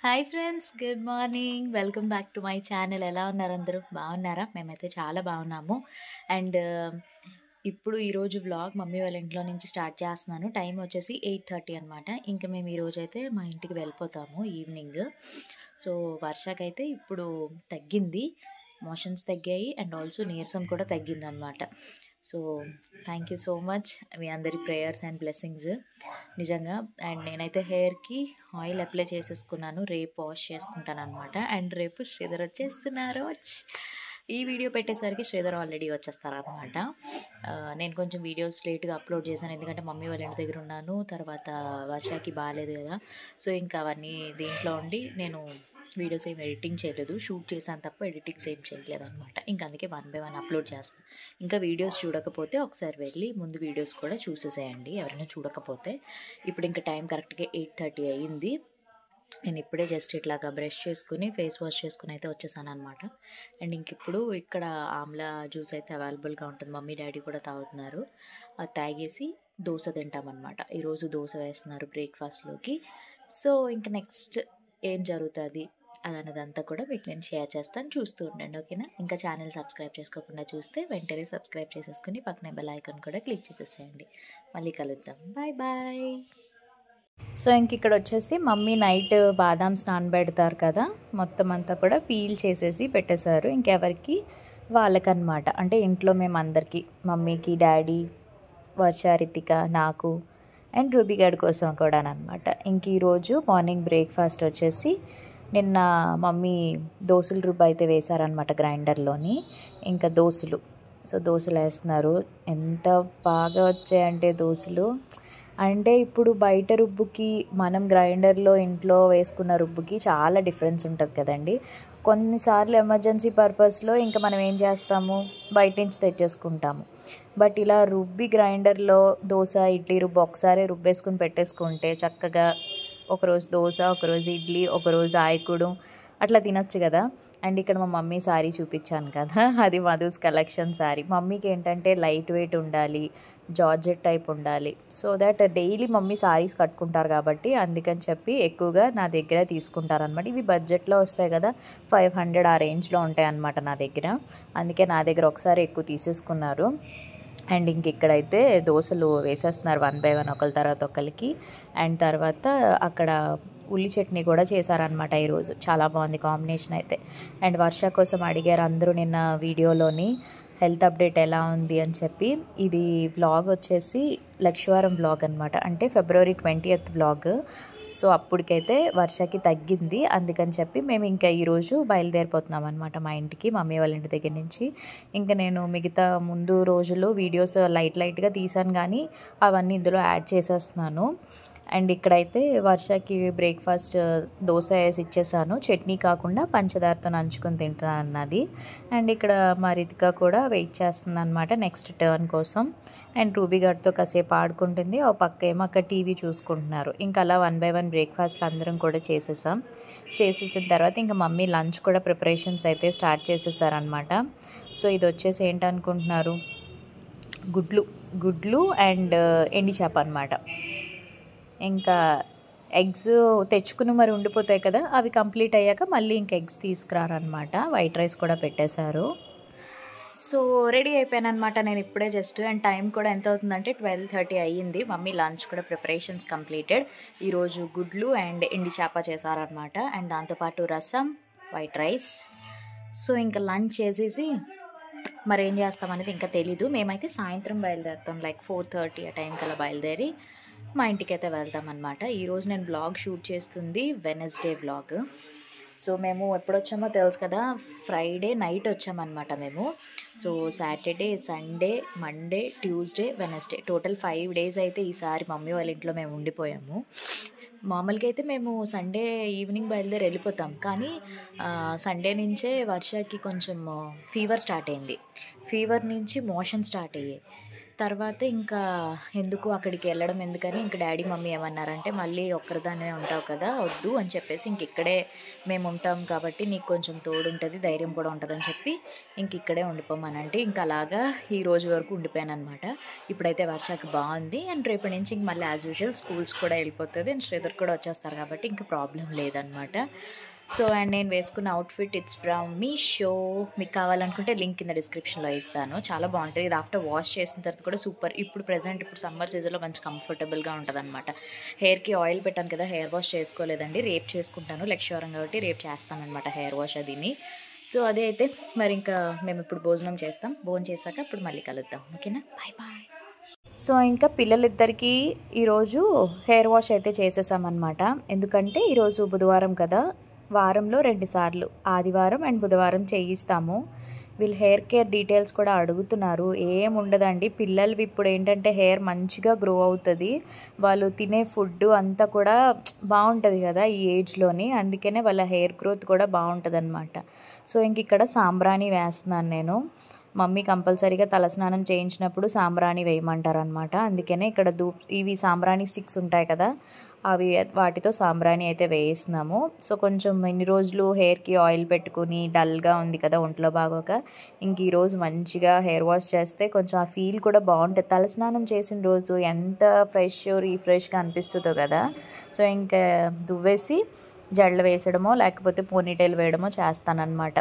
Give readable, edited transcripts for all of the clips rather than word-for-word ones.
Hi friends, good morning. Welcome back to my channel. ఎలా ఉన్నారు అందరూ? బాగున్నారా? మేమైతే చాలా బాగున్నాము. అండ్ ఇప్పుడు ఈరోజు వ్లాగ్ మమ్మీ వాళ్ళ ఇంట్లో నుంచి స్టార్ట్ చేస్తున్నాను. టైం వచ్చేసి 8:30 అనమాట. ఇంకా మేము ఈరోజు అయితే మా ఇంటికి వెళ్ళిపోతాము ఈవినింగ్. సో వర్షకైతే ఇప్పుడు తగ్గింది, మోషన్స్ తగ్గాయి అండ్ ఆల్సో నీరసం కూడా తగ్గింది అనమాట. So thank you so much మీ అందరి ప్రేయర్స్ అండ్ బ్లెస్సింగ్స్ నిజంగా. అండ్ నేనైతే హెయిర్కి ఆయిల్ అప్లై చేసేసుకున్నాను, రేపు వాష్ చేసుకుంటాను అనమాట. అండ్ రేపు శ్రీధర్ వచ్చేస్తున్నారు. ఈ వీడియో పెట్టేసరికి శ్రీధర్ ఆల్రెడీ వచ్చేస్తారనమాట. నేను కొంచెం వీడియోస్ లేట్గా అప్లోడ్ చేశాను, ఎందుకంటే మమ్మీ వాళ్ళ ఇంటి దగ్గర ఉన్నాను. తర్వాత వర్షాకి బాగాలేదు కదా, సో ఇంకా అవన్నీ దీంట్లో ఉండి నేను వీడియోస్ ఏం ఎడిటింగ్ చేయలేదు, షూట్ చేశాను తప్ప ఎడిటింగ్స్ ఏం చేయలేదు అనమాట. ఇంకా అందుకే 1 by 1 అప్లోడ్ చేస్తాను. ఇంకా వీడియోస్ చూడకపోతే ఒకసారి వెళ్ళి ముందు వీడియోస్ కూడా చూసేసేయండి ఎవరైనా చూడకపోతే. ఇప్పుడు ఇంకా టైం కరెక్ట్గా 8:30 అయ్యింది. నేను ఇప్పుడే జస్ట్ ఇట్లాగా బ్రష్ చేసుకుని ఫేస్ వాష్ చేసుకుని అయితే వచ్చేసాను అనమాట. అండ్ ఇంక ఇప్పుడు ఇక్కడ ఆమ్లా జ్యూస్ అయితే అవైలబుల్గా ఉంటుంది, మమ్మీ డాడీ కూడా తాగుతున్నారు. అది తాగేసి దోశ తింటామన్నమాట. ఈరోజు దోశ వేస్తున్నారు బ్రేక్ఫాస్ట్లోకి. సో ఇంకా నెక్స్ట్ ఏం జరుగుతుంది అదన్నదంతా కూడా మీకు నేను షేర్ చేస్తాను, చూస్తూ ఉండండి, ఓకేనా? ఇంకా ఛానల్ సబ్స్క్రైబ్ చేసుకోకుండా చూస్తే వెంటనే సబ్స్క్రైబ్ చేసేసుకుని పక్కనే బెల్ ఐకాన్ కూడా క్లిక్ చేసేసేయండి. మళ్ళీ కలుద్దాం, బాయ్ బాయ్. సో ఇంక ఇక్కడ వచ్చేసి మమ్మీ నైట్ బాదామ్స్ నానబెడతారు కదా, మొత్తం అంతా కూడా పీల్ చేసేసి పెట్టేశారు. ఇంకెవరికి వాళ్ళకన్నమాట, అంటే ఇంట్లో మేము అందరికీ, మమ్మీకి, డాడీ, వర్ష, రితిక, నాకు అండ్ రూబీ గడ్ కోసం కూడా అనమాట. ఇంక ఈరోజు మార్నింగ్ బ్రేక్ఫాస్ట్ వచ్చేసి నిన్న మమ్మీ దోశలు రుబ్బు అయితే వేశారనమాట గ్రైండర్లోని. ఇంకా దోశలు, సో దోశలు వేస్తున్నారు. ఎంత బాగా వచ్చాయంటే దోశలు, అంటే ఇప్పుడు బయట రుబ్బుకి మనం గ్రైండర్లో ఇంట్లో వేసుకున్న రుబ్బుకి చాలా డిఫరెన్స్ ఉంటుంది కదండి. కొన్నిసార్లు ఎమర్జెన్సీ పర్పస్లో ఇంకా మనం ఏం చేస్తాము, బయట నుంచి తెచ్చేసుకుంటాము. బట్ ఇలా రుబ్బి గ్రైండర్లో దోశ, ఇడ్లీ రుబ్బు ఒకసారి రుబ్బేసుకుని పెట్టేసుకుంటే చక్కగా ఒకరోజు దోశ, ఒకరోజు ఇడ్లీ, ఒకరోజు ఆయకుడు అట్లా తినొచ్చు కదా. అండ్ ఇక్కడ మా మమ్మీ శారీ చూపించాను కదా, అది మధుస్ కలెక్షన్ శారీ. మమ్మీకి ఏంటంటే లైట్ వెయిట్ ఉండాలి, జార్జెట్ టైప్ ఉండాలి, so that daily mummy saris కట్టుకుంటారు కాబట్టి అందుకని చెప్పి ఎక్కువగా నా దగ్గర తీసుకుంటారనమాట. ఇవి బడ్జెట్లో వస్తాయి కదా, 500 ఆ రేంజ్లో ఉంటాయి అన్నమాట నా దగ్గర. అందుకే నా దగ్గర ఒకసారి ఎక్కువ తీసేసుకున్నారు. అండ్ ఇంక ఇక్కడైతే దోశలు వేసేస్తున్నారు 1 by 1 ఒకరి తర్వాత ఒకరికి. అండ్ తర్వాత అక్కడ ఉల్లి చట్నీ కూడా చేశారనమాట ఈరోజు, చాలా బాగుంది కాంబినేషన్ అయితే. అండ్ వర్ష కోసం అడిగారు అందరూ నిన్న వీడియోలోని హెల్త్ అప్డేట్ ఎలా ఉంది అని చెప్పి. ఇది వ్లాగ్ వచ్చేసి లక్షవారం వ్లాగ్ అనమాట, అంటే February 20th వ్లాగ్. సో అప్పటికైతే వర్షకి తగ్గింది, అందుకని చెప్పి మేము ఇంకా ఈరోజు బయలుదేరిపోతున్నాం అనమాట మా ఇంటికి, మమ్మీ వాళ్ళ ఇంటి దగ్గర నుంచి. ఇంకా నేను మిగతా ముందు రోజులు వీడియోస్ లైట్గా తీసాను కానీ అవన్నీ ఇందులో యాడ్ చేసేస్తున్నాను. అండ్ ఇక్కడైతే వర్షకి బ్రేక్ఫాస్ట్ దోశ వేసి ఇచ్చేసాను, చట్నీ కాకుండా పంచదారతో నంచుకొని తింటాను అన్నది. అండ్ ఇక్కడ మా రితిక కూడా వెయిట్ చేస్తుంది అనమాట నెక్స్ట్ టర్న్ కోసం. అండ్ రూబీ గారితో కాసేపు ఆడుకుంటుంది, ఓ పక్క ఏమో అక్కడ టీవీ చూసుకుంటున్నారు. ఇంకా అలా 1 by 1 బ్రేక్ఫాస్ట్లు అందరం కూడా చేసేసిన తర్వాత ఇంకా మమ్మీ లంచ్ కూడా ప్రిపరేషన్స్ అయితే స్టార్ట్ చేసేసారనమాట. సో ఇది వచ్చేసి ఏంటనుకుంటున్నారు, గుడ్లు అండ్ ఎండి చేప అనమాట. ఇంకా ఎగ్స్ తెచ్చుకుని మరి ఉండిపోతాయి కదా, అవి కంప్లీట్ అయ్యాక మళ్ళీ ఇంకా ఎగ్స్ తీసుకురారనమాట. వైట్ రైస్ కూడా పెట్టేశారు. సో రెడీ అయిపోయాను అనమాట నేను ఇప్పుడే జస్ట్. అండ్ టైం కూడా ఎంత అవుతుందంటే 12:30 అయ్యింది. మమ్మీ లంచ్ కూడా ప్రిపరేషన్స్ కంప్లీటెడ్. ఈరోజు గుడ్లు అండ్ ఎండి చేప చేశారనమాట, అండ్ దాంతోపాటు రసం, వైట్ రైస్. సో ఇంకా లంచ్ చేసేసి మరి ఏం చేస్తామనేది ఇంకా తెలీదు. మేమైతే సాయంత్రం బయలుదేరుతాం, లైక్ 4:30 ఆ టైంకి అలా బయలుదేరి మా ఇంటికి అయితే వెళ్తాం అనమాట. ఈరోజు నేను బ్లాగ్ షూట్ చేస్తుంది వెనస్డే వ్లాగ్. సో మేము ఎప్పుడు వచ్చామో తెలుసు కదా, ఫ్రైడే నైట్ వచ్చామన్నమాట మేము. So Saturday, Sunday, Monday, Tuesday, Wednesday, total 5 days అయితే ఈసారి మమ్మీ వాళ్ళ ఇంట్లో మేము ఉండిపోయాము. మామూలుగా అయితే మేము సండే ఈవినింగ్ బయలుదేరి వెళ్ళిపోతాం, కానీ సండే నుంచే వర్షకి కొంచెం ఫీవర్ స్టార్ట్ అయింది. ఫీవర్ నుంచి మోషన్ స్టార్ట్ అయ్యాయి. తర్వాత ఇంకా ఎందుకు అక్కడికి వెళ్ళడం ఎందుకని ఇంక డాడీ మమ్మీ ఏమన్నారంటే, మళ్ళీ ఒక్కరిదాన్నే ఉంటావు కదా, వద్దు అని చెప్పేసి ఇంక ఇక్కడే మేము ఉంటాం కాబట్టి నీకు కొంచెం తోడుంటుంది, ధైర్యం కూడా ఉంటుందని చెప్పి ఇంక ఇక్కడే ఉండిపోమనంటే ఇంక అలాగా ఈ రోజు వరకు ఉండిపోయాను అనమాట. ఇప్పుడైతే వర్షాకి బాగుంది. అండ్ రేపటి నుంచి ఇంక మళ్ళీ యాజ్ యూజువల్ స్కూల్స్ కూడా వెళ్ళిపోతుంది. అండ్ శ్రీధర్ కూడా వచ్చేస్తారు కాబట్టి ఇంక ప్రాబ్లం లేదనమాట. సో అండ్ నేను వేసుకున్న అవుట్ఫిట్ ఇట్స్ ఫ్రమ్ మీషో. మీకు కావాలనుకుంటే లింక్ కింద డిస్క్రిప్షన్లో ఇస్తాను. చాలా బాగుంటుంది. ఇది ఆఫ్టర్ వాష్ చేసిన తర్వాత కూడా సూపర్. ఇప్పుడు సమ్మర్ సీజన్లో మంచి కంఫర్టబుల్గా ఉంటుంది అనమాట. హెయిర్కి ఆయిల్ పెట్టాను కదా, హెయిర్ వాష్ చేసుకోలేదండి, రేపు చేసుకుంటాను. లెక్చరం కాబట్టి రేపు చేస్తాను అనమాట హెయిర్ వాష్ అదిని. సో అదే అయితే మరి ఇంకా మేము ఇప్పుడు భోజనం చేస్తాం. భోజనం చేశాక ఇప్పుడు మళ్ళీ కలుద్దాం. ఓకేనా, బాయ్ బాయ్. సో ఇంకా పిల్లలిద్దరికీ ఈరోజు హెయిర్ వాష్ అయితే చేసేసామన్నమాట. ఎందుకంటే ఈరోజు బుధవారం కదా, వారంలో 2 సార్లు ఆదివారం అండ్ బుధవారం చేయిస్తాము. వీళ్ళు హెయిర్ కేర్ డీటెయిల్స్ కూడా అడుగుతున్నారు. ఏముండదండి, పిల్లలవి ఇప్పుడు ఏంటంటే హెయిర్ మంచిగా గ్రో అవుతుంది. వాళ్ళు తినే ఫుడ్ అంతా కూడా బాగుంటుంది కదా ఈ ఏజ్లోని, అందుకనే వాళ్ళ హెయిర్ గ్రోత్ కూడా బాగుంటుంది అనమాట. సో ఇంక ఇక్కడ సాంబ్రాణి వేస్తున్నాను నేను. మమ్మీ కంపల్సరీగా తలస్నానం చేయించినప్పుడు సాంబ్రాణి వేయమంటారనమాట. అందుకనే ఇక్కడ ఇవి సాంబ్రాణి స్టిక్స్ ఉంటాయి కదా, అవి వాటితో సాంబ్రాణి అయితే వేయిస్తున్నాము. సో కొంచెం ఇన్ని రోజులు హెయిర్కి ఆయిల్ పెట్టుకుని డల్గా ఉంది కదా ఒంట్లో బాగోక, ఇంక ఈరోజు మంచిగా హెయిర్ వాష్ చేస్తే కొంచెం ఆ ఫీల్ కూడా బాగుంటుంది. తలస్నానం చేసిన రోజు ఎంత రీఫ్రెష్గా అనిపిస్తుందో కదా. సో ఇంకా దువ్వేసి జడలు వేసడమో లేకపోతే పోనీటైల్ వేయడమో చేస్తానన్నమాట.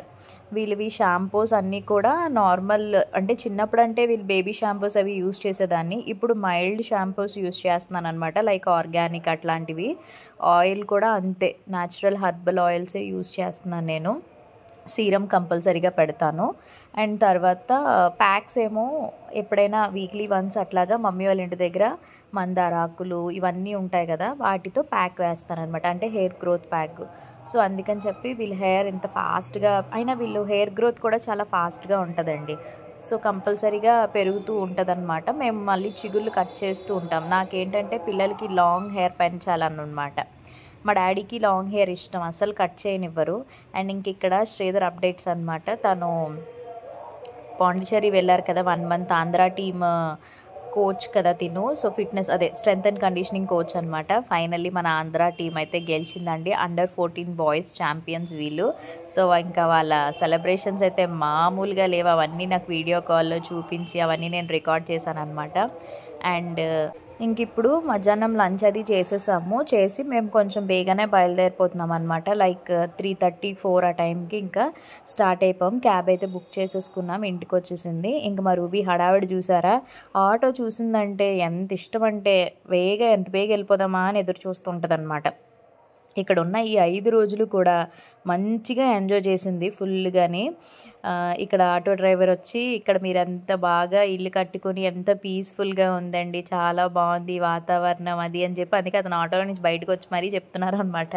వీళ్ళవి షాంపూస్ అన్నీ కూడా నార్మల్, అంటే చిన్నప్పుడు అంటే వీళ్ళు బేబీ షాంపూస్ అవి యూస్ చేసేదాన్ని. ఇప్పుడు మైల్డ్ షాంపూస్ యూస్ చేస్తున్నాను అనమాట, లైక్ ఆర్గానిక్ అట్లాంటివి. ఆయిల్ కూడా అంతే, న్యాచురల్ హర్బల్ ఆయిల్సే యూస్ చేస్తున్నాను నేను. సీరం కంపల్సరీగా పెడతాను. అండ్ తర్వాత ప్యాక్స్ ఏమో ఎప్పుడైనా వీక్లీ వన్స్ అట్లాగా మమ్మీ వాళ్ళ ఇంటి దగ్గర మందారాకులు ఇవన్నీ ఉంటాయి కదా, వాటితో ప్యాక్ వేస్తానమాట, అంటే హెయిర్ గ్రోత్ ప్యాక్. సో అందుకని చెప్పి వీళ్ళ హెయిర్ ఇంత ఫాస్ట్గా అయినా వీళ్ళు హెయిర్ గ్రోత్ కూడా చాలా ఫాస్ట్గా ఉంటుందండి. సో కంపల్సరీగా పెరుగుతూ ఉంటుందన్నమాట. మేము మళ్ళీ చిగుళ్ళు కట్ చేస్తూ ఉంటాం. నాకేంటంటే పిల్లలకి లాంగ్ హెయిర్ పెంచాలన్నమాట. మా డాడీకి లాంగ్ హెయిర్ ఇష్టం, అసలు కట్ చేయనివ్వరు. అండ్ ఇంక ఇక్కడ శ్రీధర్ అప్డేట్స్ అనమాట. తను పాండిచేరి వెళ్ళారు కదా 1 month, ఆంధ్ర టీమ్ కోచ్ కదా తిను. సో ఫిట్నెస్ అదే స్ట్రెంగ్త్ అండ్ కండిషనింగ్ కోచ్ అనమాట. ఫైనల్లీ మన ఆంధ్ర టీం అయితే గెలిచిందండి. Under-14 బాయ్స్ ఛాంపియన్స్ వీళ్ళు. సో ఇంకా వాళ్ళ సెలబ్రేషన్స్ అయితే మామూలుగా లేవు. అవన్నీ నాకు వీడియో కాల్లో చూపించి అవన్నీ నేను రికార్డ్ చేశాను అనమాట. అండ్ ఇంక ఇప్పుడు మధ్యాహ్నం లంచ్ అది చేసేసాము. చేసి మేము కొంచెం బేగానే బయలుదేరిపోతున్నాం అనమాట. లైక్ 3:30-4 ఆ టైంకి ఇంకా స్టార్ట్ అయిపోయాం. క్యాబ్ అయితే బుక్ చేసేసుకున్నాం, ఇంటికి వచ్చేసింది. ఇంక మా రూబీ హడావిడి చూసారా, ఆటో చూసిందంటే ఎంత ఇష్టం అంటే ఎంత బేగా వెళ్ళిపోదామా అని ఎదురు చూస్తుంటుంది అనమాట. ఇక్కడ ఉన్న ఈ 5 రోజులు కూడా మంచిగా ఎంజాయ్ చేసింది ఫుల్గాని. ఇక్కడ ఆటో డ్రైవర్ వచ్చి ఇక్కడ మీరు ఎంత బాగా ఇల్లు కట్టుకొని ఎంత పీస్ఫుల్గా ఉందండి, చాలా బాగుంది వాతావరణం అది అని చెప్పి, అందుకే అతను ఆటోలో నుంచి బయటకు వచ్చి మరీ చెప్తున్నారు అనమాట.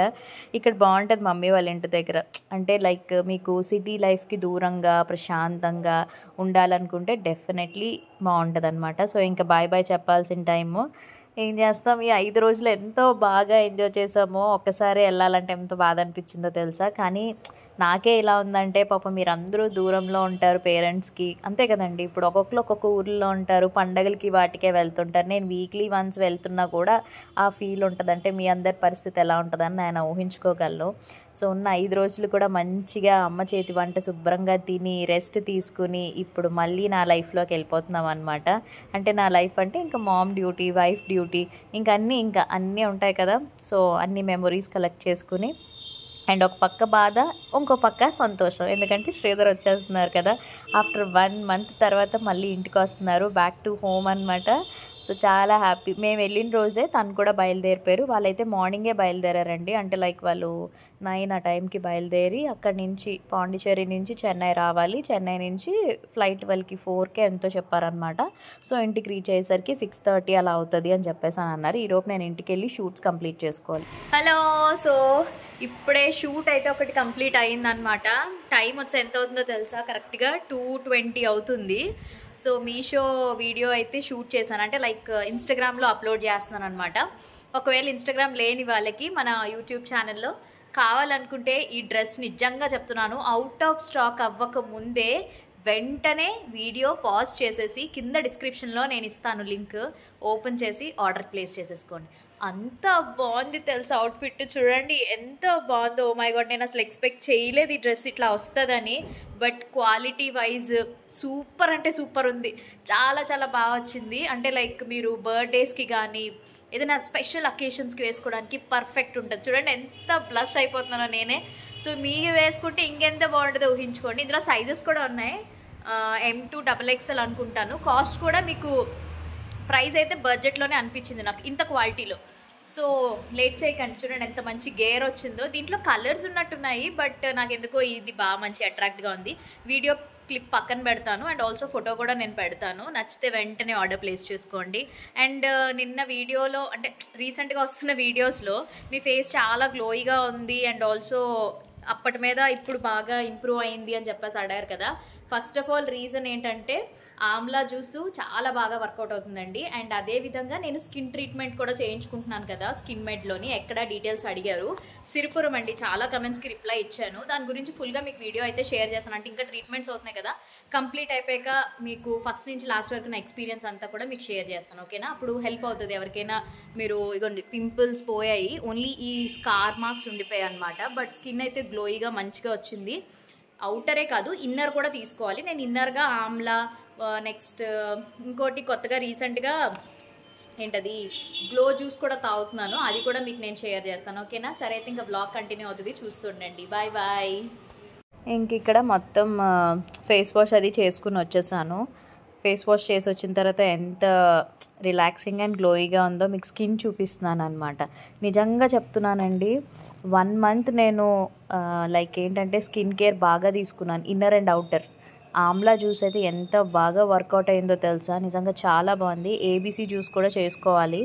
ఇక్కడ బాగుంటుంది మమ్మీ వాళ్ళ ఇంటి దగ్గర. అంటే లైక్ మీకు సిటీ లైఫ్కి దూరంగా ప్రశాంతంగా ఉండాలనుకుంటే డెఫినెట్లీ బాగుంటుంది అనమాట. సో ఇంకా బాయ్ బాయ్ చెప్పాల్సిన టైము. ఏం చేస్తాం, ఈ 5 రోజులు ఎంతో బాగా ఎంజాయ్ చేసామో, ఒక్కసారి వెళ్ళాలంటే ఎంత బాధ అనిపించిందో తెలుసా. కానీ నాకే ఇలా ఉందంటే పాపం మీరందరూ దూరంలో ఉంటారు పేరెంట్స్కి, అంతే కదండి. ఇప్పుడు ఒక్కొక్కరు ఒక్కొక్క ఊర్లో ఉంటారు, పండగలకి వాటికే వెళ్తుంటారు. నేను వీక్లీ వన్స్ వెళ్తున్నా కూడా ఆ ఫీల్ ఉంటుంది. అంటే మీ అందరి పరిస్థితి ఎలా ఉంటుందని నేను ఊహించుకోగలను. సో ఉన్న 5 రోజులు కూడా మంచిగా అమ్మ చేతి వంట శుభ్రంగా తిని రెస్ట్ తీసుకుని ఇప్పుడు మళ్ళీ నా లైఫ్లోకి వెళ్ళిపోతున్నాం అనమాట. అంటే నా లైఫ్ అంటే ఇంకా మామ్ డ్యూటీ, వైఫ్ డ్యూటీ, ఇంకా అన్నీ ఉంటాయి కదా. సో అన్ని మెమొరీస్ కలెక్ట్ చేసుకుని, అండ్ ఒక పక్క బాధ, ఇంకో పక్క సంతోషం. ఎందుకంటే శ్రీధర్ వచ్చేస్తున్నారు కదా, ఆఫ్టర్ 1 month తర్వాత మళ్ళీ ఇంటికి వస్తున్నారు, బ్యాక్ టు హోమ్ అనమాట. సో చాలా హ్యాపీ. మేము వెళ్ళిన రోజే తను కూడా బయలుదేరిపోయారు. వాళ్ళైతే మార్నింగే బయలుదేరారండి. అంటే లైక్ వాళ్ళు 9 ఆ టైంకి బయలుదేరి అక్కడి నుంచి పాండిచేరి నుంచి చెన్నై రావాలి. చెన్నై నుంచి ఫ్లైట్ వాళ్ళకి 4కే ఎంతో చెప్పారనమాట. సో ఇంటికి రీచ్ అయ్యేసరికి 6:30 అలా అవుతుంది అని చెప్పేసి అని అన్నారు. ఈరోజు నేను ఇంటికి వెళ్ళి షూట్స్ కంప్లీట్ చేసుకోవాలి. హలో, సో ఇప్పుడే షూట్ అయితే ఒకటి కంప్లీట్ అయ్యిందనమాట. టైం వచ్చి ఎంత అవుతుందో తెలుసా, కరెక్ట్గా 2:20 అవుతుంది. సో మీషో వీడియో అయితే షూట్ చేశాను, అంటే లైక్ ఇన్స్టాగ్రామ్లో అప్లోడ్ చేస్తున్నాను అనమాట. ఒకవేళ ఇన్స్టాగ్రామ్ లేని వాళ్ళకి మన యూట్యూబ్ ఛానల్లో కావాలనుకుంటే ఈ డ్రెస్ నిజంగా చెప్తున్నాను అవుట్ ఆఫ్ స్టాక్ అవ్వక ముందే వెంటనే వీడియో పాజ్ చేసేసి కింద డిస్క్రిప్షన్లో నేను ఇస్తాను లింక్, ఓపెన్ చేసి ఆర్డర్ ప్లేస్ చేసేసుకోండి. అంత బాగుంది తెలుసా అవుట్ఫిట్, చూడండి ఎంత బాగుందో. ఓ మై గాడ్, నేను అసలు ఎక్స్పెక్ట్ చేయలేదు ఈ డ్రెస్ ఇట్లా వస్తుందని. బట్ క్వాలిటీ వైజ్ సూపర్ అంటే సూపర్ ఉంది, చాలా చాలా బాగా వచ్చింది. అంటే లైక్ మీరు బర్త్డేస్కి కానీ ఏదైనా స్పెషల్ అకేషన్స్కి వేసుకోవడానికి పర్ఫెక్ట్ ఉంటుంది. చూడండి ఎంత బ్లష్ అయిపోతున్నానో నేనే. సో మీరు వేసుకుంటే ఇంకెంత బాగుంటుందో ఊహించుకోండి. ఇందులో సైజెస్ కూడా ఉన్నాయి, M2 XXL అనుకుంటాను. కాస్ట్ కూడా మీకు ప్రైస్ అయితే బడ్జెట్లోనే అనిపించింది నాకు ఇంత క్వాలిటీలో. సో లేట్ చేయకండి, చూడండి ఎంత మంచి గేర్ వచ్చిందో. దీంట్లో కలర్స్ ఉన్నట్టున్నాయి, బట్ నాకు ఎందుకో ఇది బాగా మంచి అట్రాక్ట్గా ఉంది. వీడియో క్లిప్ పక్కన పెడతాను అండ్ ఆల్సో ఫోటో కూడా నేను పెడతాను. నచ్చితే వెంటనే ఆర్డర్ ప్లేస్ చేసుకోండి. అండ్ నిన్న వీడియోలో అంటే రీసెంట్గా వస్తున్న వీడియోస్లో మీ ఫేస్ చాలా గ్లోయిగా ఉంది అండ్ ఆల్సో అప్పటి మీద ఇప్పుడు బాగా ఇంప్రూవ్ అయింది అని చెప్పేసి అడిగారు కదా. ఫస్ట్ ఆఫ్ ఆల్ రీజన్ ఏంటంటే ఆమ్లా జ్యూసు చాలా బాగా వర్కౌట్ అవుతుందండి. అండ్ అదేవిధంగా నేను స్కిన్ ట్రీట్మెంట్ కూడా చేయించుకుంటున్నాను కదా స్కిన్ మెడ్లోని, ఎక్కడ డీటెయిల్స్ అడిగారు. సిరిపురం అండి, చాలా కమెంట్స్కి రిప్లై ఇచ్చాను. దాని గురించి ఫుల్గా మీకు వీడియో అయితే షేర్ చేస్తాను. అంటే ఇంకా ట్రీట్మెంట్స్ అవుతున్నాయి కదా, కంప్లీట్ అయిపోయాక మీకు ఫస్ట్ నుంచి లాస్ట్ వరకు నా ఎక్స్పీరియన్స్ అంతా కూడా మీకు షేర్ చేస్తాను, ఓకేనా? అప్పుడు హెల్ప్ అవుతుంది ఎవరికైనా. మీరు ఇగోండి పింపుల్స్ పోయాయి, ఓన్లీ ఈ స్కార్ మార్క్స్ ఉండిపోయాయి అనమాట. బట్ స్కిన్ అయితే గ్లోయిగా మంచిగా వచ్చింది. అవుటరే కాదు ఇన్నర్ కూడా తీసుకోవాలి. నేను ఇన్నర్గా ఆమ్లా, నెక్స్ట్ ఇంకోటి కొత్తగా రీసెంట్గా ఏంటది గ్లో జ్యూస్ కూడా తాగుతున్నాను, అది కూడా మీకు నేను షేర్ చేస్తాను, ఓకేనా? సరే అయితే ఇంకా బ్లాగ్ కంటిన్యూ అవుతుంది, చూస్తుండండి. Bye bye. ఇంక ఇక్కడ మొత్తం ఫేస్ వాష్ అది చేసుకుని వచ్చేసాను. ఫేస్ వాష్ చేసి వచ్చిన తర్వాత ఎంత రిలాక్సింగ్ అండ్ గ్లోయిగా ఉందో మీకు స్కిన్ చూపిస్తున్నాను అనమాట. నిజంగా చెప్తున్నానండి, 1 month నేను లైక్ ఏంటంటే స్కిన్ కేర్ బాగా తీసుకున్నాను, inner and outer. Amla juice అయితే ఎంత బాగా వర్కౌట్ అయిందో తెలుసా, నిజంగా చాలా బాగుంది. ABC జ్యూస్ కూడా చేసుకోవాలి,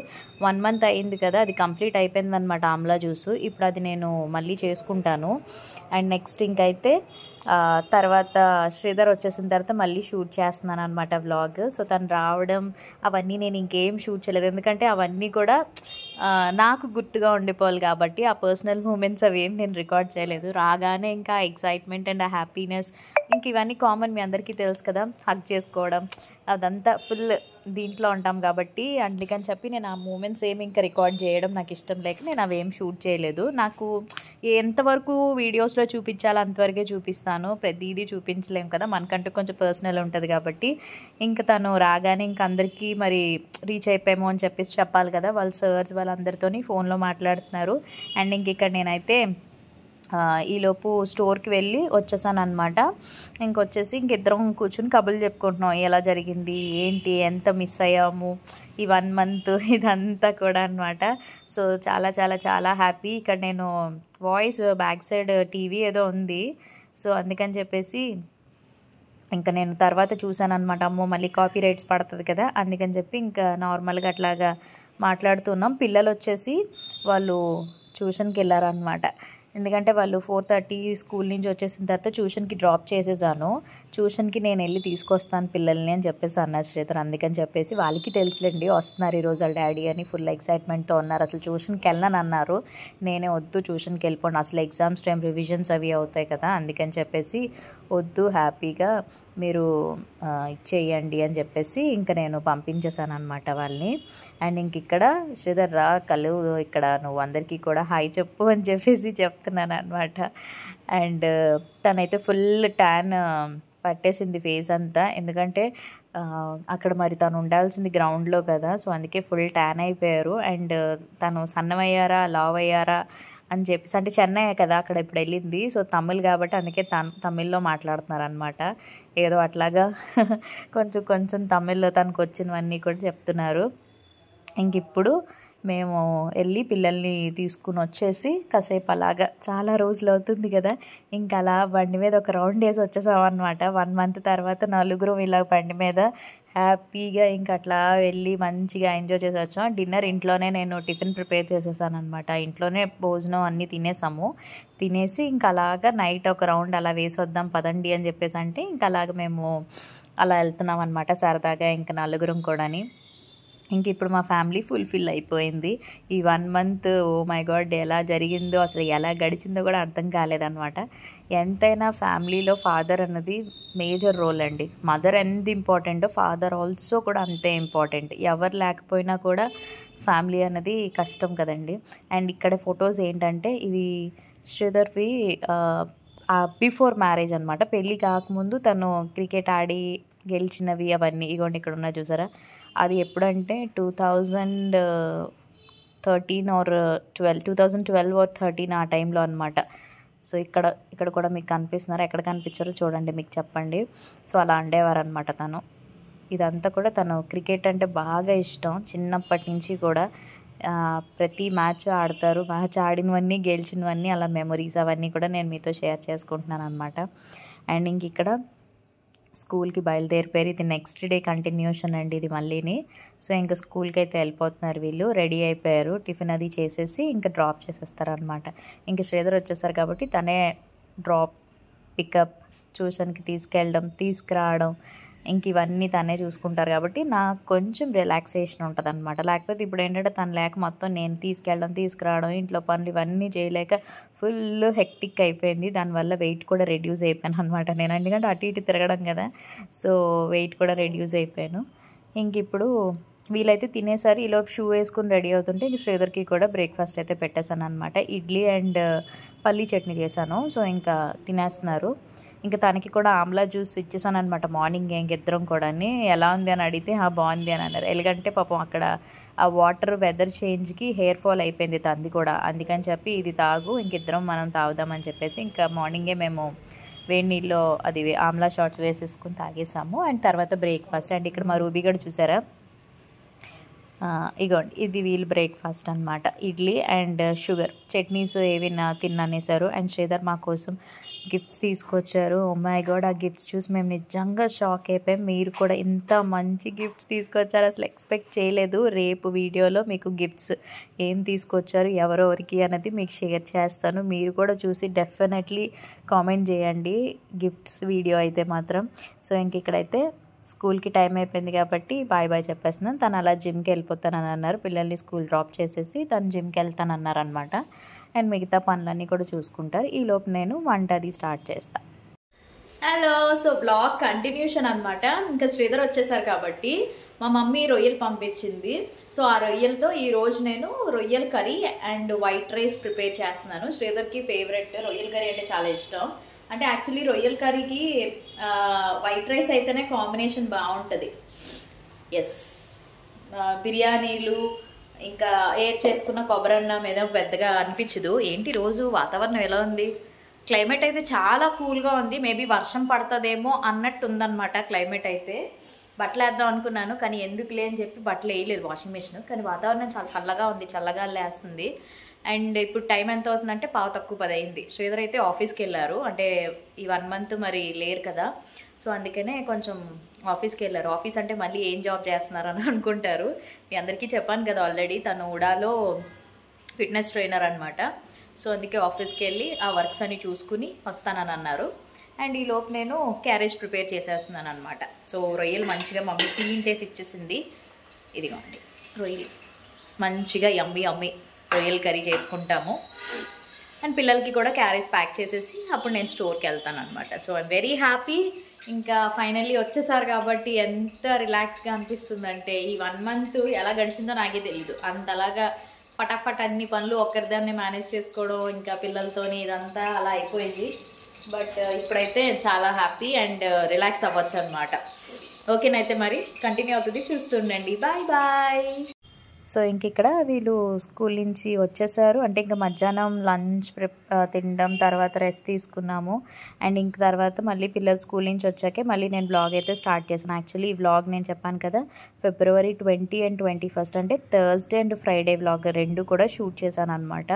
1 month అయింది కదా, అది కంప్లీట్ అయిపోయింది అనమాట ఆమ్లా జ్యూస్. ఇప్పుడు అది నేను మళ్ళీ చేసుకుంటాను. అండ్ నెక్స్ట్ ఇంకైతే తర్వాత శ్రీధర్ వచ్చేసిన తర్వాత మళ్ళీ షూట్ చేస్తున్నాను అనమాట వ్లాగ్. సో తను రావడం అవన్నీ నేను ఇంకేం షూట్ చేయలేదు, ఎందుకంటే అవన్నీ కూడా నాకు గుర్తుగా ఉండిపోవాలి కాబట్టి ఆ పర్సనల్ మూమెంట్స్ అవి ఏం నేను రికార్డ్ చేయలేదు. రాగానే ఇంకా ఎక్సైట్మెంట్ అండ్ ఆ హ్యాపీనెస్, ఇంక ఇవన్నీ కామన్, మీ అందరికీ తెలుసు కదా, హగ్ చేసుకోవడం అదంతా ఫుల్ దీంట్లో ఉంటాం కాబట్టి. అందుకని చెప్పి నేను ఆ మూమెంట్స్ ఏమి ఇంకా రికార్డ్ చేయడం నాకు ఇష్టం లేక నేను అవేం షూట్ చేయలేదు. నాకు ఎంతవరకు వీడియోస్లో చూపించాలో అంతవరకే చూపిస్తాను, ప్రతిదీ చూపించలేము కదా, మనకంటూ కొంచెం పర్సనల్ ఉంటుంది కాబట్టి. ఇంకా తను రాగానే ఇంక అందరికీ మరి రీచ్ అయిపోయాము అని చెప్పేసి చెప్పాలి కదా, వాళ్ళ సర్స్ వాళ్ళందరితోని ఫోన్లో మాట్లాడుతున్నారు. అండ్ ఇంక ఇక్కడ నేనైతే ఈలోపు స్టోర్కి వెళ్ళి వచ్చేసాను అనమాట. ఇంకొచ్చేసి ఇంకిద్దరం కూర్చుని కబుర్లు చెప్పుకుంటున్నాం, ఎలా జరిగింది ఏంటి, ఎంత మిస్ అయ్యాము ఈ 1 month ఇదంతా కూడా అనమాట. సో చాలా చాలా చాలా హ్యాపీ. ఇక్కడ నేను వాయిస్ బ్యాక్ సైడ్ టీవీ ఏదో ఉంది, సో అందుకని చెప్పేసి ఇంకా నేను తర్వాత చూసాను అనమాట. అమ్మో మళ్ళీ కాపీ రైట్స్ పడుతుంది కదా, అందుకని చెప్పి ఇంకా నార్మల్గా అట్లాగా మాట్లాడుతున్నాం. పిల్లలు వచ్చేసి వాళ్ళు ట్యూషన్కి వెళ్ళారనమాట, ఎందుకంటే వాళ్ళు 4:30 స్కూల్ నుంచి వచ్చేసిన తర్వాత ట్యూషన్కి డ్రాప్ చేసేసాను. ట్యూషన్కి నేను వెళ్ళి తీసుకొస్తాను పిల్లల్ని అని చెప్పేసి అన్నారు శ్రీధర్. అందుకని చెప్పేసి వాళ్ళకి తెలుసులేండి వస్తున్నారు ఈరోజు వాళ్ళ డాడీ అని, ఫుల్ ఎక్సైట్మెంట్తో ఉన్నారు. అసలు ట్యూషన్కి వెళ్ళనని అన్నారు, నేనే వద్దు ట్యూషన్కి వెళ్ళిపోండి, అసలు ఎగ్జామ్స్ టైం రివిజన్స్ అవి అవుతాయి కదా, అందుకని చెప్పేసి వద్దు హ్యాపీగా మీరు ఇచ్చేయండి అని చెప్పేసి ఇంకా నేను పంపించేశాను అనమాట వాళ్ళని. అండ్ ఇంక ఇక్కడ శ్రీధర్ రా కలు, ఇక్కడ నువ్వు అందరికీ కూడా హాయ్ చెప్పు అని చెప్పేసి చెప్తున్నాను అనమాట. అండ్ తనైతే ఫుల్ ట్యాన్ పట్టేసింది ఫేస్ అంతా, ఎందుకంటే అక్కడ మరి తను ఉండాల్సింది గ్రౌండ్లో కదా, సో అందుకే ఫుల్ ట్యాన్ అయిపోయారు. అండ్ తను సన్నమయ్యారా లావ్ అయ్యారా అని చెప్పేసి, అంటే చెన్నై కదా అక్కడ ఇప్పుడు వెళ్ళింది, సో తమిళ్ కాబట్టి అందుకే తమిళ్లో మాట్లాడుతున్నారు అనమాట. ఏదో అట్లాగా కొంచెం కొంచెం తమిళ్లో తనకు వచ్చినవన్నీ కూడా చెప్తున్నారు. ఇంక ఇప్పుడు మేము వెళ్ళి పిల్లల్ని తీసుకుని వచ్చేసి కాసేపు అలాగా, చాలా రోజులు అవుతుంది కదా, ఇంకా అలా బండి మీద ఒక రౌండ్ వేసి వచ్చేసాం అనమాట. 1 month తర్వాత 4 ఇలా బండి మీద హ్యాపీగా ఇంకా అట్లా వెళ్ళి మంచిగా ఎంజాయ్ చేసి వచ్చాం. డిన్నర్ ఇంట్లోనే నేను టిఫిన్ ప్రిపేర్ చేసేసాను అనమాట, ఇంట్లోనే భోజనం అన్నీ తినేసాము. తినేసి ఇంకా అలాగా నైట్ ఒక రౌండ్ అలా వేసి వద్దాం పదండి అని చెప్పేసి అంటే ఇంకా అలాగ మేము అలా వెళ్తున్నాం అనమాట సరదాగా, ఇంకా 4 కూడాని. ఇంక ఇప్పుడు మా ఫ్యామిలీ ఫుల్ఫిల్ అయిపోయింది. ఈ 1 మంత్ ఓ మై గాడ్ ఎలా జరిగిందో అసలు ఎలా గడిచిందో కూడా అర్థం కాలేదన్నమాట. ఎంతైనా ఫ్యామిలీలో ఫాదర్ అన్నది మేజర్ రోల్ అండి. మదర్ ఎంత ఇంపార్టెంటో ఫాదర్ ఆల్సో కూడా అంతే ఇంపార్టెంట్. ఎవరు లేకపోయినా కూడా ఫ్యామిలీ అన్నది కష్టం కదండి. అండ్ ఇక్కడ ఫొటోస్ ఏంటంటే ఇవి శ్రీధర్వి బిఫోర్ మ్యారేజ్ అనమాట. పెళ్ళి కాకముందు తను క్రికెట్ ఆడి గెలిచినవి అవన్నీ ఇగోండి ఇక్కడ ఉన్నాయి చూసారా. అది ఎప్పుడంటే 2013 ఆర్ 2012 ఆర్ 13 ఆ టైంలో అనమాట. సో ఇక్కడ కూడా మీకు కనిపిస్తున్నారు, ఎక్కడ కనిపించారో చూడండి, మీకు చెప్పండి. సో అలా అండేవారనమాట తను. ఇదంతా కూడా తను క్రికెట్ అంటే బాగా ఇష్టం చిన్నప్పటి నుంచి కూడా. ప్రతి మ్యాచ్ ఆడతారు, మ్యాచ్ ఆడినవన్నీ గెలిచినవన్నీ అలా మెమొరీస్ అవన్నీ కూడా నేను మీతో షేర్ చేసుకుంటున్నాను అనమాట. అండ్ ఇంక ఇక్కడ స్కూల్కి బయలుదేరిపోయారు. ఇది నెక్స్ట్ డే కంటిన్యూషన్ అండి ఇది మళ్ళీని. సో ఇంకా స్కూల్కి అయితే వెళ్ళిపోతున్నారు వీళ్ళు. రెడీ అయిపోయారు, టిఫిన్ అది చేసేసి ఇంకా డ్రాప్ చేసేస్తారనమాట. ఇంకా శ్రీధర్ వచ్చేసారు కాబట్టి తనే డ్రాప్, పికప్, ట్యూషన్కి తీసుకెళ్ళడం, తీసుకురావడం ఇంక ఇవన్నీ తనే చూసుకుంటారు కాబట్టి నాకు కొంచెం రిలాక్సేషన్ ఉంటుంది అనమాట. లేకపోతే ఇప్పుడు ఏంటంటే తను లేక మొత్తం నేను తీసుకెళ్ళడం, తీసుకురావడం, ఇంట్లో పనులు ఇవన్నీ చేయలేక ఫుల్ హెక్టిక్ అయిపోయింది. దానివల్ల వెయిట్ కూడా రెడ్యూస్ అయిపోయాను అనమాట నేను. ఎందుకంటే అటు ఇటు తిరగడం కదా, సో వెయిట్ కూడా రెడ్యూస్ అయిపోయాను. ఇంక ఇప్పుడు వీలైతే తినేసరి ఈలోపు షూ వేసుకుని రెడీ అవుతుంటే ఇంక శ్రీధర్కి కూడా బ్రేక్ఫాస్ట్ అయితే పెట్టేశాను అనమాట. ఇడ్లీ అండ్ పల్లీ చట్నీ చేశాను. సో ఇంకా తినేస్తున్నారు. ఇంకా తనకి కూడా ఆమ్లా జ్యూస్ ఇచ్చేసాను అనమాట మార్నింగ్. ఇంకిద్దరం కూడా ఎలా ఉంది అని అడిగితే బాగుంది అని అన్నారు. ఎందుకంటే పాపం అక్కడ ఆ వాటర్ వెదర్ చేంజ్కి హెయిర్ ఫాల్ అయిపోయింది తంది కూడా. అందుకని చెప్పి ఇది తాగు, ఇంకిద్దరం మనం తాగుదామని చెప్పేసి ఇంకా మార్నింగే మేము వేడి నీళ్ళు అది ఆమ్లా షార్ట్స్ వేసేసుకుని తాగేసాము. అండ్ తర్వాత బ్రేక్ఫాస్ట్. అండ్ ఇక్కడ మా రూబీ కూడా చూసారా, ఇగోండి ఇది వీళ్ళు బ్రేక్ఫాస్ట్ అనమాట. ఇడ్లీ అండ్ షుగర్ చట్నీస్ ఏవి తిననేసారు. అండ్ శ్రీధర్ మా కోసం గిఫ్ట్స్ తీసుకొచ్చారు. ఓ మై గాడ్, ఆ గిఫ్ట్స్ చూసి మేము నిజంగా షాక్ అయిపోయాం. మీరు కూడా ఇంత మంచి గిఫ్ట్స్ తీసుకొచ్చారు అసలు ఎక్స్పెక్ట్ చేయలేదు. రేపు వీడియోలో మీకు గిఫ్ట్స్ ఏం తీసుకొచ్చారు ఎవరెవరికి అనేది మీకు షేర్ చేస్తాను. మీరు కూడా చూసి డెఫినెట్లీ కామెంట్ చేయండి గిఫ్ట్స్ వీడియో అయితే మాత్రం. సో ఇంక ఇక్కడైతే స్కూల్కి టైం అయిపోయింది కాబట్టి బాయ్ బాయ్ చెప్పేస్తున్నాను. తను అలా జిమ్కి వెళ్ళిపోతానని అన్నారు. పిల్లల్ని స్కూల్ డ్రాప్ చేసేసి తను జిమ్కి వెళ్తానన్నారు అనమాట. అండ్ మిగతా పనులన్నీ కూడా చూసుకుంటారు. ఈలోపు నేను వంట అది స్టార్ట్ చేస్తాను. హలో, సో బ్లాగ్ కంటిన్యూషన్ అనమాట. ఇంకా శ్రీధర్ వచ్చేసారు కాబట్టి మా మమ్మీ రొయ్యలు పంపించింది. సో ఆ రొయ్యలతో ఈరోజు నేను రొయ్యల curry and white rice prepare చేస్తున్నాను. శ్రీధర్కి ఫేవరెట్ రొయ్యల కర్రీ అంటే చాలా ఇష్టం. అంటే యాక్చువల్లీ రొయ్యల కర్రీకి వైట్ రైస్ అయితేనే కాంబినేషన్ బాగుంటుంది. ఎస్, బిర్యానీలు ఇంకా ఏర్ చేసుకున్న కొబ్బరి అన్నం ఏదో పెద్దగా అనిపించదు. ఏంటి రోజు వాతావరణం ఎలా ఉంది? క్లైమేట్ అయితే చాలా కూల్గా ఉంది. మేబీ వర్షం పడుతుందేమో అన్నట్టు ఉందన్నమాట క్లైమేట్ అయితే. బట్టలు వేద్దాం అనుకున్నాను కానీ ఎందుకులే అని చెప్పి బట్టలు వేయలేదు వాషింగ్ మిషన్. కానీ వాతావరణం చాలా చల్లగా ఉంది, చల్లగా లేస్తుంది. అండ్ ఇప్పుడు టైం ఎంత అవుతుందంటే 9:15 అయింది. శ్రీధర్ అయితే ఆఫీస్కి వెళ్ళారు. అంటే ఈ 1 మంత్ మరి లేరు కదా, సో అందుకనే కొంచెం ఆఫీస్కి వెళ్ళారు. ఆఫీస్ అంటే మళ్ళీ ఏం జాబ్ చేస్తున్నారు అని అనుకుంటారు. మీ అందరికీ చెప్పాను కదా ఆల్రెడీ, తను ఉడాలో ఫిట్నెస్ ట్రైనర్ అనమాట. సో అందుకే ఆఫీస్కి వెళ్ళి ఆ వర్క్స్ అన్ని చూసుకుని వస్తానని అన్నారు. అండ్ ఈ లోపు నేను క్యారేజ్ ప్రిపేర్ చేసేస్తున్నాను అనమాట. సో రొయ్యలు మంచిగా మమ్మీ క్లీన్ చేసి ఇచ్చేసింది. ఇదిగోండి రొయ్యలు మంచిగా యమ్మీ రొయ్యల కర్రీ చేసుకుంటాము. అండ్ పిల్లలకి కూడా క్యారేజ్ ప్యాక్ చేసేసి అప్పుడు నేను స్టోర్కి వెళ్తాను అనమాట. So I'm very happy. ఇంకా ఫైనల్లీ వచ్చేసారు కాబట్టి ఎంత రిలాక్స్గా అనిపిస్తుందంటే ఈ 1 మంత్ ఎలా గడిచిందో నాకే తెలీదు. అంతలాగా ఫటాఫట్ అన్ని పనులు ఒక్కరిదాన్ని మేనేజ్ చేసుకోవడం ఇంకా పిల్లలతోని ఇదంతా అలా అయిపోయింది. బట్ ఇప్పుడైతే చాలా హ్యాపీ అండ్ రిలాక్స్ అవ్వచ్చు అనమాట. ఓకేనైతే మరి కంటిన్యూ అవుతుంది, చూస్తుండండి. Bye bye. సో ఇంక ఇక్కడ వీళ్ళు స్కూల్ నుంచి వచ్చేసారు. అంటే ఇంకా మధ్యాహ్నం లంచ్ తినడం, తర్వాత రెస్ట్ తీసుకున్నాము. అండ్ ఇంక తర్వాత మళ్ళీ పిల్లలు స్కూల్ నుంచి వచ్చాకే మళ్ళీ నేను బ్లాగ్ అయితే స్టార్ట్ చేశాను. యాక్చువల్లీ ఈ వ్లాగ్ నేను చెప్పాను కదా February 20 and 21 అంటే థర్స్డే అండ్ ఫ్రైడే వ్లాగ్ 2 కూడా షూట్ చేశాను అనమాట.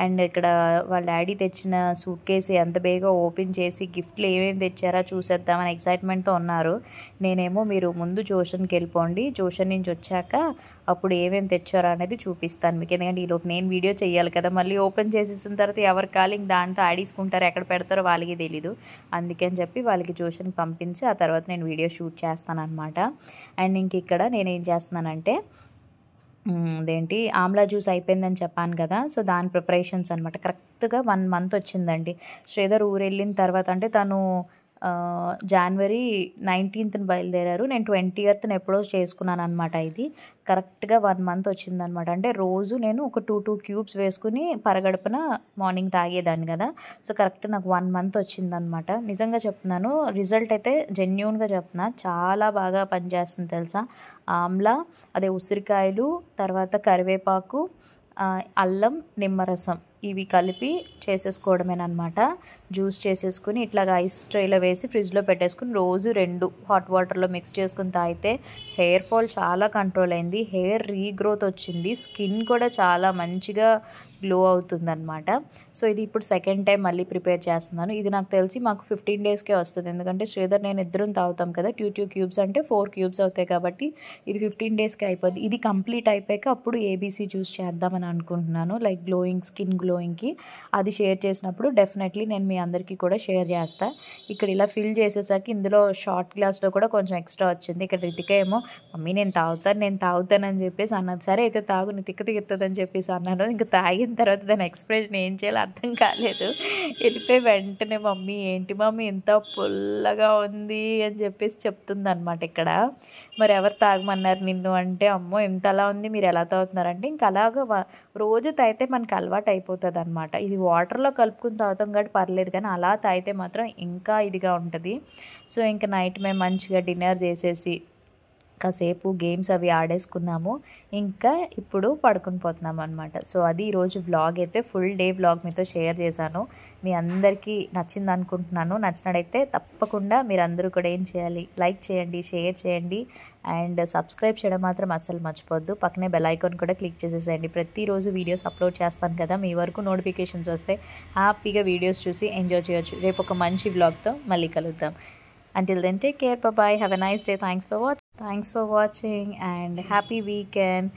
అండ్ ఇక్కడ వాళ్ళ డాడీ తెచ్చిన సూట్ కేసు ఎంత బేగా ఓపెన్ చేసి గిఫ్ట్లు ఏమేమి తెచ్చారో చూసేద్దామని ఎక్సైట్మెంట్తో ఉన్నారు. నేనేమో మీరు ముందు ట్యూషన్కి వెళ్ళిపోండి, ట్యూషన్ నుంచి వచ్చాక అప్పుడు ఏమేమి తెచ్చారో అనేది చూపిస్తాను మీకు. ఎందుకంటే ఈలోపు నేను వీడియో చేయాలి కదా, మళ్ళీ ఓపెన్ చేసేసిన తర్వాత ఎవరి కాలింగ్ దాంతో ఆడేసుకుంటారో ఎక్కడ పెడతారో వాళ్ళకి తెలీదు. అందుకని చెప్పి వాళ్ళకి ట్యూషన్కి పంపించి ఆ తర్వాత నేను వీడియో షూట్ చేస్తాను అనమాట. అండ్ ఇంక ఇక్కడ నేనేం చేస్తున్నానంటే అదేంటి ఆమ్లా జ్యూస్ అయిపోయిందని చెప్పాను కదా, సో దాని ప్రిపరేషన్స్ అనమాట. కరెక్ట్గా 1 month వచ్చిందండి శ్రీధర్ ఊరు వెళ్ళిన తర్వాత. అంటే తను జనవరి 19th బయలుదేరారు, నేను 20th ఎప్పుడో చేసుకున్నాను అనమాట. ఇది కరెక్ట్గా 1 month వచ్చిందనమాట. అంటే రోజు నేను ఒక 2 క్యూబ్స్ వేసుకుని పరగడుపున మార్నింగ్ తాగేదాన్ని కదా, సో కరెక్ట్ నాకు 1 month వచ్చిందనమాట. నిజంగా చెప్తున్నాను, రిజల్ట్ అయితే జెన్యూన్గా చెప్తున్నా, చాలా బాగా పనిచేస్తుంది తెలుసా. ఆమ్లా, అదే ఉసిరికాయలు, తర్వాత కరివేపాకు, అల్లం, నిమ్మరసం ఇవి కలిపి చేసేసుకోవడమేనమాట. జ్యూస్ చేసేసుకుని ఇట్లాగా ఐస్ ట్రేలో వేసి ఫ్రిడ్జ్లో పెట్టేసుకుని రోజు 2 హాట్ వాటర్లో మిక్స్ చేసుకుని తాగితే హెయిర్ ఫాల్ చాలా కంట్రోల్ అయింది, హెయిర్ రీగ్రోత్ వచ్చింది, స్కిన్ కూడా చాలా మంచిగా గ్లో అవుతుందన్నమాట. సో ఇది ఇప్పుడు సెకండ్ టైం మళ్ళీ ప్రిపేర్ చేస్తున్నాను. ఇది నాకు తెలిసి మాకు 15 daysకే వస్తుంది, ఎందుకంటే శ్రీధర్ నేను ఇద్దరం తాగుతాం కదా. 2 క్యూబ్స్ అంటే 4 క్యూబ్స్ అవుతాయి కాబట్టి ఇది 15 daysకే అయిపోద్ది. ఇది కంప్లీట్ అయిపోయాక అప్పుడు ఏబీసీ జ్యూస్ చేద్దామని అనుకుంటున్నాను, లైక్ గ్లోయింగ్ స్కిన్ గ్లోయింగ్కి. అది షేర్ చేసినప్పుడు డెఫినెట్లీ నేను మీ అందరికీ కూడా షేర్ చేస్తాను. ఇక్కడ ఇలా ఫిల్ చేసేసాక ఇందులో షార్ట్ గ్లాస్లో కూడా కొంచెం ఎక్స్ట్రా వచ్చింది. ఇక్కడ రితిక ఏమో మమ్మీ నేను తాగుతానని చెప్పేసి అన్నది. సరే అయితే తాగు, నీ తిక్కుతుందని చెప్పేసి అన్నాను. ఇంకా తాగిన తర్వాత దాని ఎక్స్ప్రెషన్ ఏం చేయాలో అర్థం కాలేదు. వెళ్ళిపోయి వెంటనే మమ్మీ ఏంటి మమ్మీ ఇంత పుల్లగా ఉంది అని చెప్పేసి చెప్తుంది అనమాట ఇక్కడ. మరి ఎవరు తాగమన్నారు నిన్ను అంటే, అమ్మో ఇంత అలా ఉంది మీరు ఎలా తాగుతున్నారంటే, ఇంకా అలాగా రోజు తాగితే మనకు అలవాటు అయిపోతుంది అనమాట. ఇది వాటర్లో కలుపుకుని తాగుతాం కాబట్టి పర్లేదు, కానీ అలా తాగితే మాత్రం ఇంకా ఇదిగా ఉంటుంది. సో ఇంకా నైట్ మేము మంచిగా డిన్నర్ చేసేసి కాసేపు గేమ్స్ అవి ఆడేసుకున్నాము, ఇంకా ఇప్పుడు పడుకుని పోతున్నాము అనమాట. సో అది ఈరోజు వ్లాగ్ అయితే, ఫుల్ డే వ్లాగ్ మీతో షేర్ చేశాను. మీ అందరికీ నచ్చింది అనుకుంటున్నాను. నచ్చినట్టయితే తప్పకుండా మీరందరూ కూడా ఏం చేయాలి, లైక్ చేయండి, షేర్ చేయండి అండ్ సబ్స్క్రైబ్ చేయడం మాత్రం అస్సలు మర్చిపోద్దు. పక్కనే బెల్ ఐకాన్ కూడా క్లిక్ చేసేసేయండి. ప్రతిరోజు వీడియోస్ అప్లోడ్ చేస్తాను కదా, మీ వరకు నోటిఫికేషన్స్ వస్తే హ్యాపీగా వీడియోస్ చూసి ఎంజాయ్ చేయొచ్చు. రేపు ఒక మంచి వ్లాగ్తో మళ్ళీ కలుద్దాం. Until then, take care. Bye-bye. Have a nice day. Thanks for watching and happy weekend.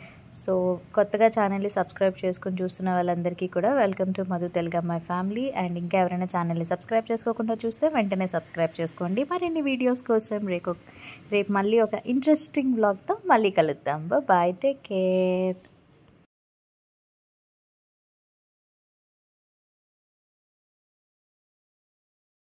So కొత్తగా ఛానల్ని సబ్స్క్రైబ్ చేసుకొని చూస్తున్న వాళ్ళందరికీ కూడా వెల్కమ్ టు మధు తెలుగు అమ్మాయి ఫ్యామిలీ. అండ్ ఇంకా ఎవరైనా ఛానల్ని సబ్స్క్రైబ్ చేసుకోకుండా చూస్తే వెంటనే సబ్స్క్రైబ్ చేసుకోండి. మరిన్ని వీడియోస్ కోసం రేపు మళ్ళీ ఒక ఇంట్రెస్టింగ్ వ్లాగ్తో మళ్ళీ కలుద్దాం. Bye, take care.